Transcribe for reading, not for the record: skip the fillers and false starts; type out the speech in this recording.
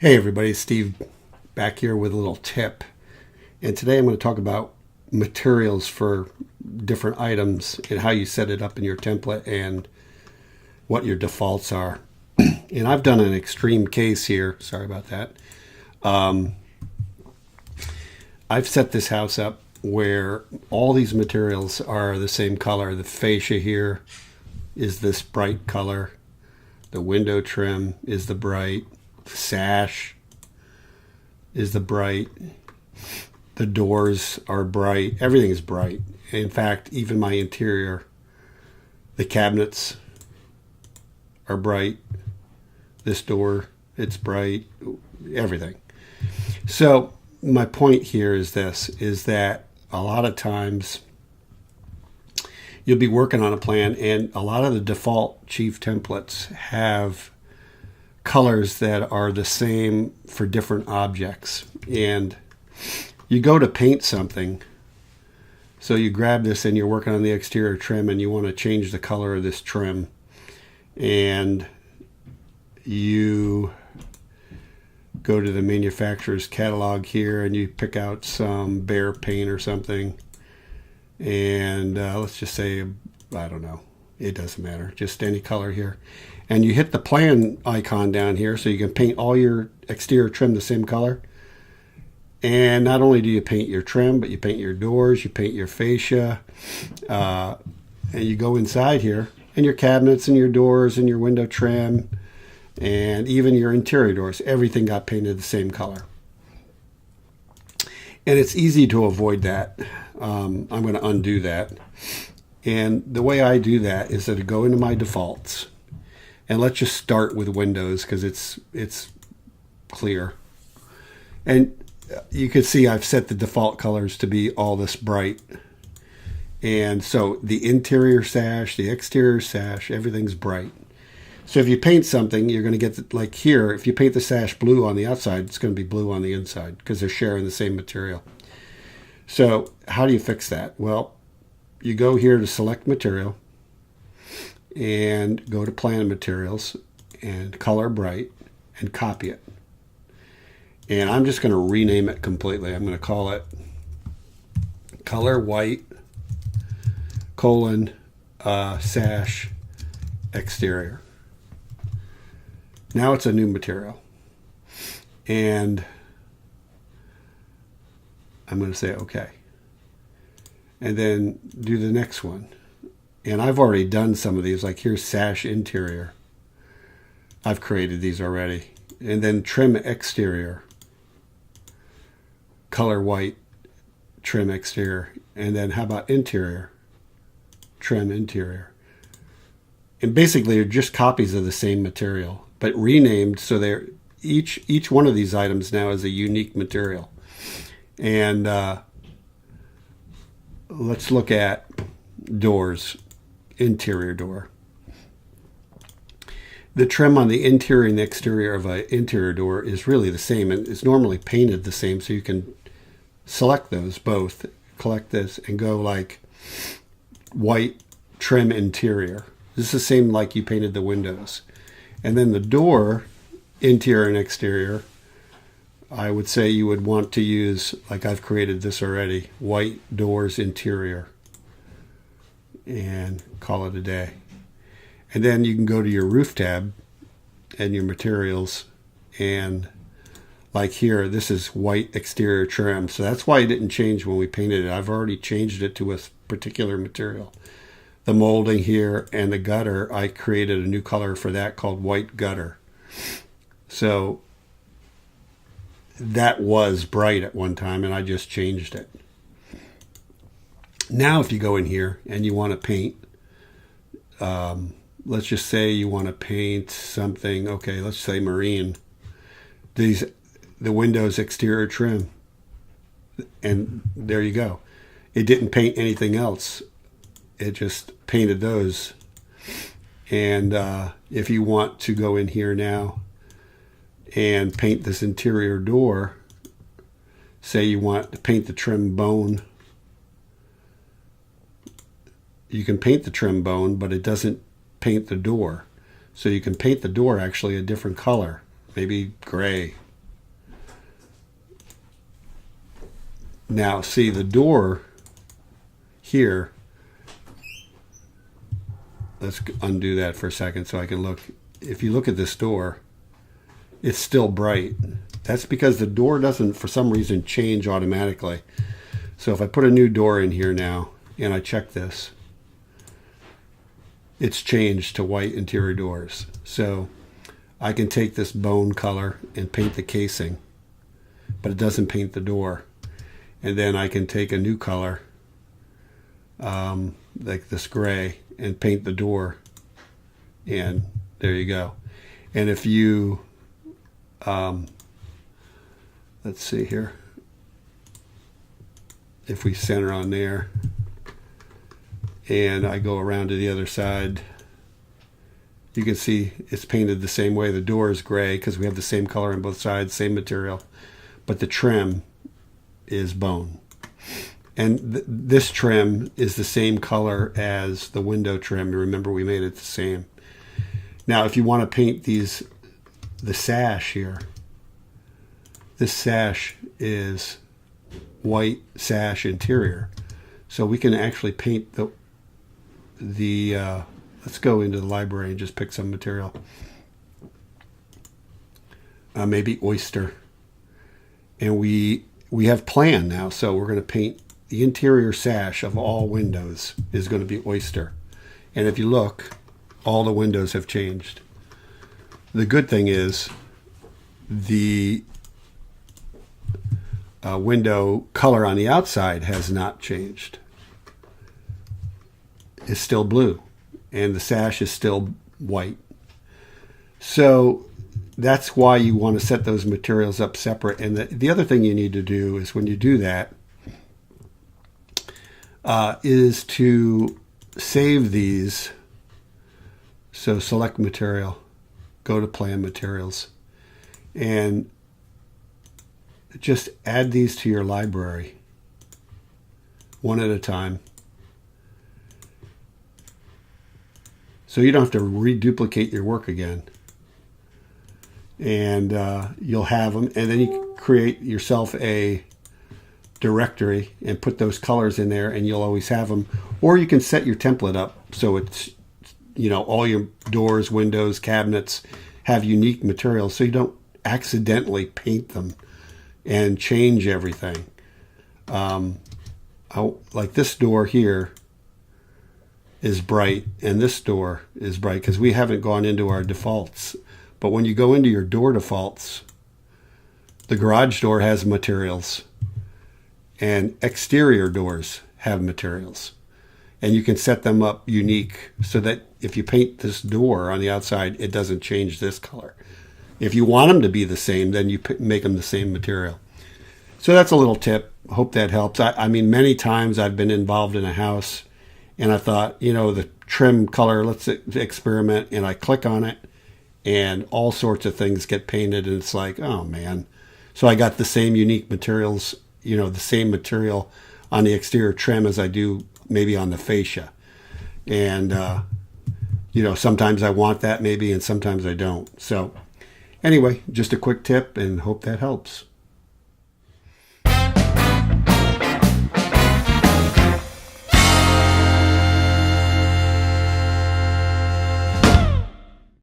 Hey everybody, Steve back here with a little tip. And today I'm going to talk about materials for different items and how you set it up in your template and what your defaults are. And I've done an extreme case here. Sorry about that. I've set this house up where all these materials are the same color. The fascia here is this bright color. The window trim is the bright. Sash is the bright. The doors are bright. Everything is bright. In fact, even my interior, the cabinets are bright. This door, it's bright. Everything. So my point here is this, is that a lot of times you'll be working on a plan and a lot of the default Chief templates have colors that are the same for different objects. And you go to paint something, so you grab this and you're working on the exterior trim and you want to change the color of this trim, and you go to the manufacturer's catalog here and you pick out some Behr paint or something, and let's just say, I don't know, it doesn't matter, just any color here, and you hit the plan icon down here so you can paint all your exterior trim the same color. And not only do you paint your trim, but you paint your doors, you paint your fascia, and you go inside here, and your cabinets and your doors and your window trim and even your interior doors, everything got painted the same color. And it's easy to avoid that. I'm going to undo that. And the way I do that is that I go into my defaults, and let's just start with Windows because it's clear. And you can see I've set the default colors to be all this bright. And so the interior sash, the exterior sash, everything's bright. So if you paint something, you're going to get, like here, if you paint the sash blue on the outside, it's going to be blue on the inside because they're sharing the same material. So how do you fix that? Well, you go here to select material and go to plan materials and color bright and copy it. And I'm just going to rename it completely. I'm going to call it color white colon sash exterior. Now it's a new material. And I'm going to say okay. And then do the next one. And I've already done some of these, like here's sash interior. I've created these already. And then trim exterior. Color white, trim exterior. And then how about interior? Trim interior. And basically they're just copies of the same material, but renamed so they're each one of these items now is a unique material. And let's look at doors. Interior door. The trim on the interior and the exterior of an interior door is really the same, and it's normally painted the same, so you can select those both, collect this, and go like white trim interior. This is the same like you painted the windows. And then the door, interior and exterior, I would say you would want to use, like I've created this already, white doors interior, and call it a day. And then you can go to your roof tab and your materials, and like here, this is white exterior trim. So that's why it didn't change when we painted it. I've already changed it to a particular material. The molding here and the gutter, I created a new color for that called white gutter. So that was bright at one time, and I just changed it. Now if you go in here and you want to paint, let's just say you want to paint something, okay, let's say marine. The windows exterior trim, and there you go. It didn't paint anything else. It just painted those. And if you want to go in here now and paint this interior door, say you want to paint the trim bone, you can paint the trim bone, but it doesn't paint the door. So you can paint the door actually a different color, maybe gray, Now, see the door here. Let's undo that for a second so I can look. If you look at this door, it's still bright. That's because the door doesn't, for some reason, change automatically. So if I put a new door in here now and I check this, it's changed to white interior doors. So I can take this bone color and paint the casing, but it doesn't paint the door. And then I can take a new color, like this gray, and paint the door. And there you go. And if you, let's see here. If we center on there and I go around to the other side, you can see it's painted the same way. The door is gray because we have the same color on both sides, same material, but the trim is bone. And this trim is the same color as the window trim. Remember, we made it the same. Now, if you want to paint the sash here, this sash is white sash interior. So we can actually paint let's go into the library and just pick some material. Maybe oyster. And we have plan now, so we're going to paint the interior sash of all windows is going to be oyster. And if you look, all the windows have changed. The good thing is the window color on the outside has not changed. It's still blue, and the sash is still white. So that's why you want to set those materials up separate. And the other thing you need to do is when you do that, is to save these. So select material, go to plan materials, and just add these to your library one at a time. So you don't have to reduplicate your work again. And you'll have them, and then you create yourself a directory and put those colors in there, and you'll always have them. Or you can set your template up so it's, all your doors, windows, cabinets have unique materials, so you don't accidentally paint them and change everything. Like this door here is bright, and this door is bright because we haven't gone into our defaults. But when you go into your door defaults, the garage door has materials, and exterior doors have materials. And you can set them up unique so that if you paint this door on the outside, it doesn't change this color. If you want them to be the same, then you make them the same material. So that's a little tip. Hope that helps. I mean, many times I've been involved in a house and I thought, the trim color, let's experiment. And I click on it and all sorts of things get painted. And it's like, oh man. So I got the same unique materials, the same material on the exterior trim as I do maybe on the fascia. And, sometimes I want that maybe, and sometimes I don't. So anyway, just a quick tip, and hope that helps.